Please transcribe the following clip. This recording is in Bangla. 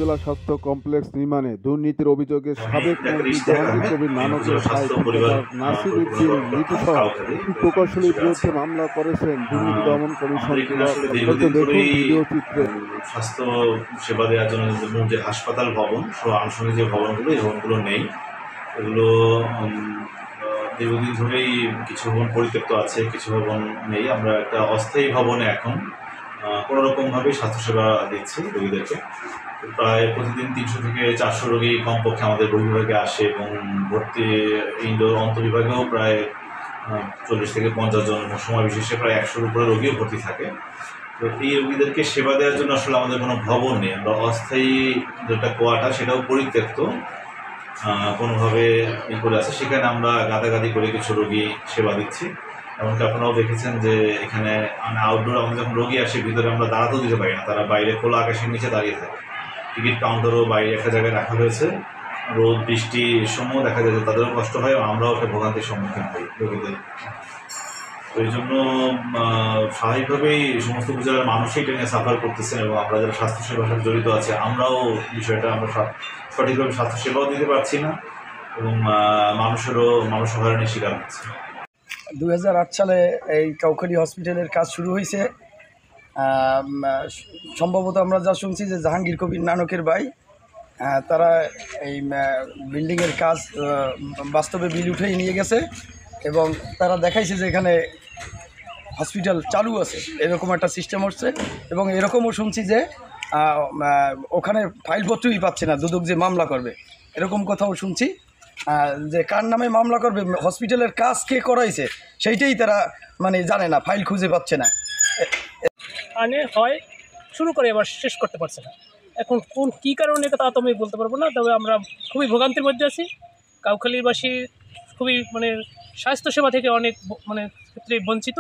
উপজেলা স্বাস্থ্য কমপ্লেক্স নির্মাণে দুর্নীতির অভিযোগে সাবেক মন্ত্রী জাহাঙ্গীর কবির নানকের ভাই নাসির উদ্দিন লিটুসহ প্রকৌশলীর বিরুদ্ধে মামলা করেছেন দুর্নীতি দমন কমিশন। দেখুন ভিডিও চিত্রে। স্বাস্থ্য সেবা দেওয়ার জন্য যে হাসপাতাল ভবন, আনুষঙ্গিক যে ভবনগুলো, এই ভবনগুলো নেই। এগুলো দীর্ঘদিন ধরেই কিছু ভবন পরিত্যক্ত আছে, কিছু ভবন নেই। আমরা একটা অস্থায়ী ভবনে এখন কোনোরকমভাবেই স্বাস্থ্যসেবা দিচ্ছি রোগীদেরকে। প্রায় প্রতিদিন 300 থেকে 400 রোগী কমপক্ষে আমাদের বিভাগে আসে এবং ভর্তি ইনডোর অন্তর্বিভাগেও প্রায় 40 থেকে 50 জন, সময় বিশেষে প্রায় 100-র উপরে রোগীও ভর্তি থাকে। তো এই রোগীদেরকে সেবা দেওয়ার জন্য আসলে আমাদের কোনো ভবন নেই। আমরা অস্থায়ী যেটা কোয়ার্টার, সেটাও পরিত্যক্ত কোনোভাবে করে আছে, সেখানে আমরা গাদাগাদি করে কিছু রোগী সেবা দিচ্ছি। এমনকি আপনারাও দেখেছেন যে এখানে আউটডোর আমাদের যখন রোগী আসে, ভিতরে আমরা দাঁড়াতেও দিতে পারি না, তারা বাইরে খোলা আকাশের নিচে দাঁড়িয়ে থাকে। টিকিট কাউন্টারও বাইরে একটা জায়গায় রাখা হয়েছে। রোদ বৃষ্টির সময় দেখা যায় যে তাদেরও কষ্ট হয়, আমরাও একটা ভোগান্তির সম্মুখীন হই রোগীদের। তো এই জন্য স্বাভাবিকভাবেই সমস্ত উপজেলার মানুষই এটা নিয়ে সাফার করতেছেন এবং আমরা যারা স্বাস্থ্যসেবার সাথে জড়িত আছে আমরাও বিষয়টা আমরা সঠিকভাবে স্বাস্থ্যসেবাও দিতে পারছি না এবং মানুষ হয়রানির শিকার হচ্ছে। 2008 সালে এই কাউখালী হসপিটালের কাজ শুরু হয়েছে। সম্ভবত আমরা যা শুনছি যে জাহাঙ্গীর কবির নানকের ভাই তারা এই বিল্ডিংয়ের কাজ বাস্তবে বিল উঠেই নিয়ে গেছে এবং তারা দেখাইছে যে এখানে হসপিটাল চালু আছে, এরকম একটা সিস্টেম হচ্ছে। এবং এরকমও শুনছি যে ওখানে ফাইলপত্রই পাচ্ছে না, দুদক যে মামলা করবে এরকম কথাও শুনছি। যে কার নামে মামলা করবে, হসপিটালের কাজ কে করাইছে সেইটাই তারা মানে জানে না, ফাইল খুঁজে পাচ্ছে না। হয় শুরু করে এবার শেষ করতে পারছে না। এখন কী কারণে তা তো আমি বলতে পারবো না, তবে আমরা খুবই ভোগান্তির মধ্যে আছি। কাউখালীবাসী খুবই স্বাস্থ্যসেবা থেকে অনেক ক্ষেত্রে বঞ্চিত।